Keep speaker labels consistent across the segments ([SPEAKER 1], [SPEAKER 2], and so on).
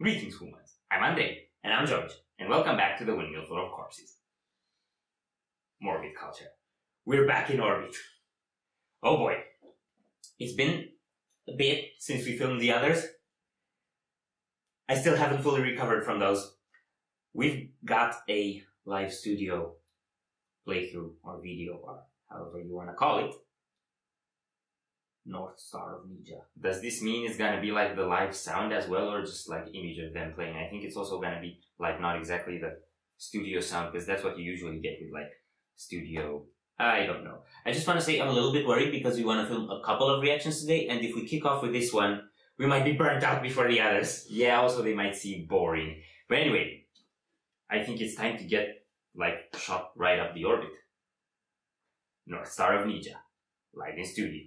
[SPEAKER 1] Greetings, humans. I'm Andrei, and I'm George, and welcome back to the Windmill full of corpses. Morbid culture. We're back in orbit. Oh boy. It's been a bit since we filmed the others. I still haven't fully recovered from those. We've got a live studio playthrough or video or however you want to call it. North Star of Nija. Does this mean it's gonna be like the live sound as well, or just like image of them playing? I think it's also gonna be like not exactly the studio sound, because that's what you usually get with like studio. I don't know. I just want to say I'm a little bit worried because we want to film a couple of reactions today, and if we kick off with this one, we might be burnt out before the others. Yeah, also they might seem boring. But anyway, I think it's time to get like shot right up the orbit. North Star of Nija, live in studio.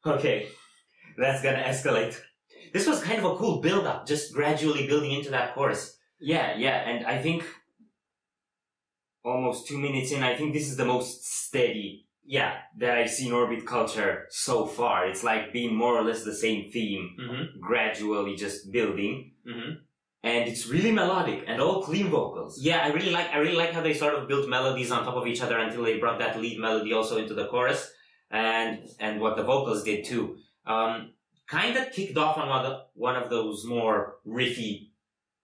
[SPEAKER 1] Okay, that's gonna escalate. This was kind of a cool build-up, just gradually building into that chorus. Yeah, and I think almost 2 minutes in, I think this is the most steady, that I've seen Orbit Culture so far. It's like being more or less the same theme, gradually just building. And it's really melodic and all clean vocals. Yeah, I really like how they sort of built melodies on top of each other until they brought that lead melody also into the chorus. And what the vocals did too. Kind of kicked off on one of those more riffy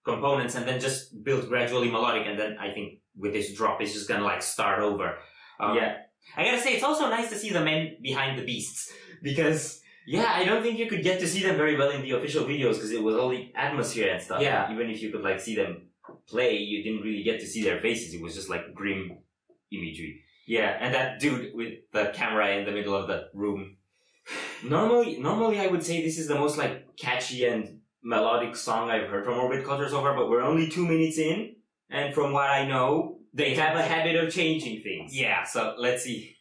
[SPEAKER 1] components and then just built gradually melodic, and then I think with this drop it's just gonna like start over. I gotta say, it's also nice to see the men behind the beasts, because I don't think you could get to see them very well in the official videos because it was only atmosphere and stuff. Yeah, even if you could like see them play, you didn't really get to see their faces. It was just like grim imagery. Yeah, and that dude with the camera in the middle of the room. Normally I would say this is the most like catchy and melodic song I've heard from Orbit Culture so far, but we're only 2 minutes in, and from what I know, they have a habit of changing things. Yeah, so let's see.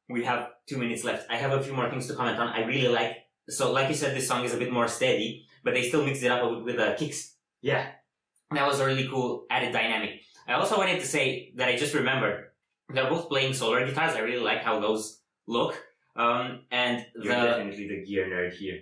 [SPEAKER 1] we have 2 minutes left. I have a few more things to comment on. I really like, so like you said, this song is a bit more steady, but they still mixed it up with the kicks. Yeah. That was a really cool added dynamic. I also wanted to say that I just remembered they're both playing solar guitars. I really like how those look. And
[SPEAKER 2] you're definitely the gear nerd here.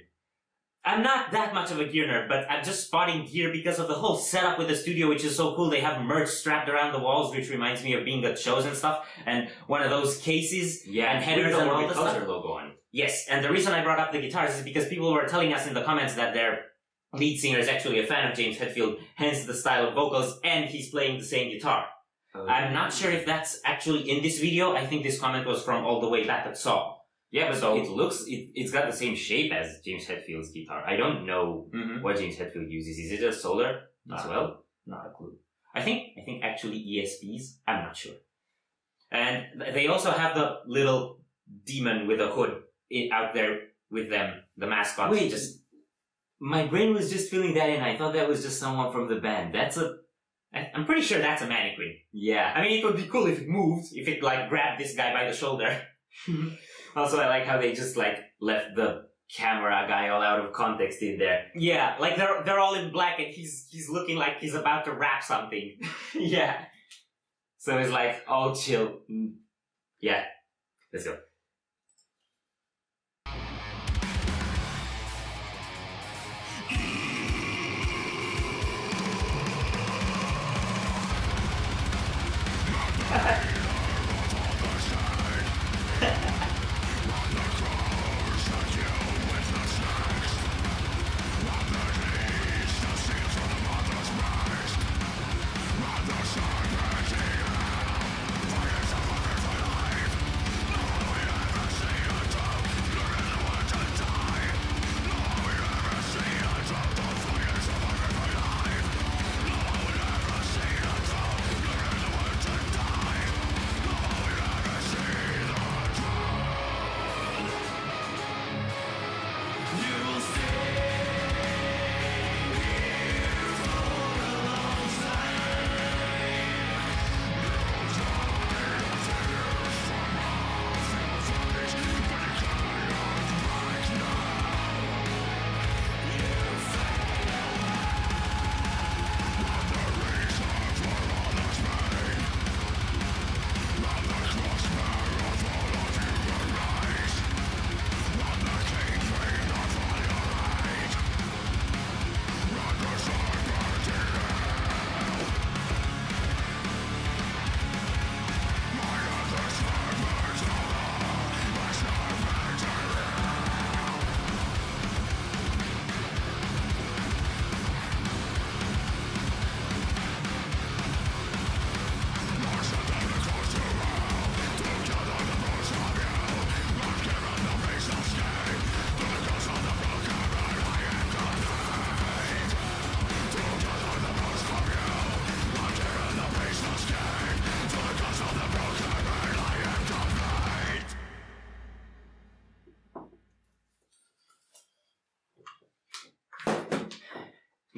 [SPEAKER 1] I'm not that much of a gear nerd, but I'm just spotting gear because of the whole setup with the studio, which is so cool. They have merch strapped around the walls, which reminds me of being at shows and stuff. And one of those cases and headers and all the stuff.
[SPEAKER 2] Logo on it.
[SPEAKER 1] Yes, and the reason I brought up the guitars is because people were telling us in the comments that their lead singer is actually a fan of James Hetfield, hence the style of vocals, and he's playing the same guitar. I'm not sure if that's actually in this video. I think this comment was from all the way back at Saw.
[SPEAKER 2] Yeah, but so it looks, it's got the same shape as James Hetfield's guitar. I don't know what James Hetfield uses. Is it a solar as well?
[SPEAKER 1] Not a clue. I think actually ESPs. I'm not sure. And they also have the little demon with a hood out there with them, the mascot.
[SPEAKER 2] Wait, my brain was just feeling that in. I thought that was just someone from the band.
[SPEAKER 1] I'm pretty sure that's a mannequin.
[SPEAKER 2] Yeah.
[SPEAKER 1] I mean, it would be cool if it moved, if it like grabbed this guy by the shoulder.
[SPEAKER 2] Also, I like how they just like left the camera guy all out of context in there.
[SPEAKER 1] Yeah, like they're all in black and he's looking like he's about to rap something.
[SPEAKER 2] Yeah. So it's like all chill. Yeah. Let's go.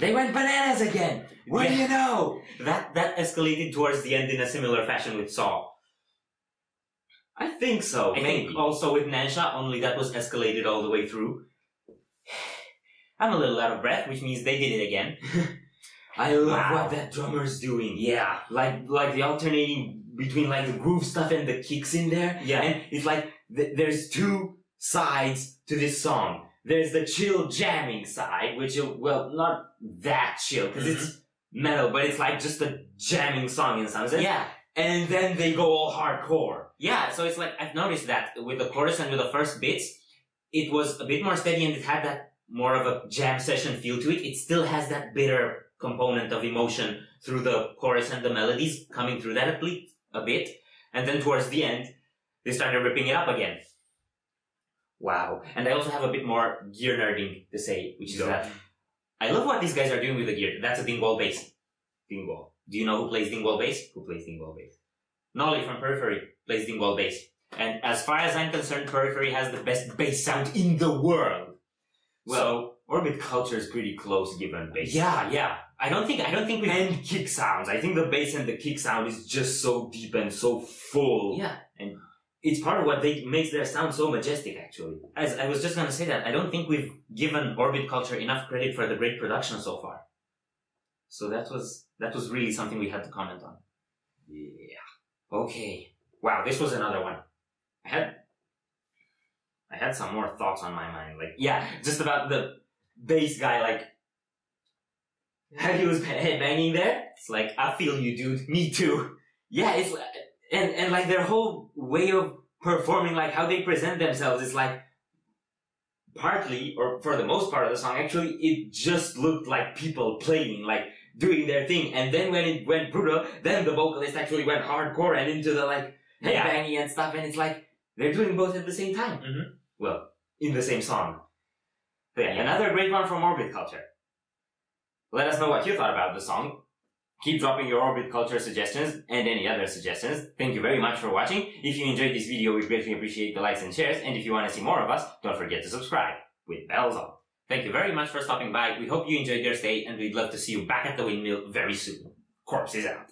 [SPEAKER 2] They went bananas again! What do you know?
[SPEAKER 1] That escalated towards the end in a similar fashion with Saw.
[SPEAKER 2] I think so.
[SPEAKER 1] I think also with Nija, only that was escalated all the way through. I'm a little out of breath, which means they did it again.
[SPEAKER 2] I love what that drummer's doing.
[SPEAKER 1] Yeah.
[SPEAKER 2] Like the alternating between like the groove stuff and the kicks in there.
[SPEAKER 1] Yeah.
[SPEAKER 2] And it's like, there's two sides to this song. There's the chill jamming side, which, well, not that chill, because it's metal, but it's like just a jamming song in some sense.
[SPEAKER 1] Yeah.
[SPEAKER 2] And then they go all hardcore.
[SPEAKER 1] Yeah, so it's like, I've noticed that with the chorus and with the first bits, it was a bit more steady and it had that more of a jam session feel to it. It still has that bitter component of emotion through the chorus and the melodies coming through that a bit. And then towards the end, they started ripping it up again. Wow. And I also have a bit more gear nerding to say, which is that I love what these guys are doing with the gear. That's a dingwall bass. Dingwall. Do you know who plays dingwall bass?
[SPEAKER 2] Who plays dingwall bass?
[SPEAKER 1] Nolly from Periphery plays dingwall bass. And as far as I'm concerned, Periphery has the best bass sound in the world.
[SPEAKER 2] Well, so, Orbit Culture is pretty close given bass.
[SPEAKER 1] Yeah. I don't think we
[SPEAKER 2] and kick sounds. I think the bass and the kick sound is just so deep and so full.
[SPEAKER 1] Yeah.
[SPEAKER 2] And it's part of what makes their sound so majestic, actually. As I was just gonna say that, I don't think we've given Orbit Culture enough credit for the great production so far. So that was really something we had to comment on. Yeah. Okay. Wow, this was another one. I had some more thoughts on my mind. Like, yeah, just about the bass guy, like, how he was headbanging there. It's like, I feel you, dude. Me too. Yeah, it's like, and like their whole way of performing, like how they present themselves, is like, partly, or for the most part of the song, actually, it just looked like people playing, like, doing their thing. And then when it went brutal, then the vocalist actually went hardcore and into the, like, headbanging and stuff, and it's like, they're doing both at the same time. Mm-hmm. Well, in the same song. So yeah, another great one from Orbit Culture. Let us know what you thought about the song. Keep dropping your Orbit Culture suggestions and any other suggestions. Thank you very much for watching. If you enjoyed this video, we greatly appreciate the likes and shares. And if you want to see more of us, don't forget to subscribe with bells on. Thank you very much for stopping by. We hope you enjoyed your stay, and we'd love to see you back at the Windmill very soon. Corpse is out.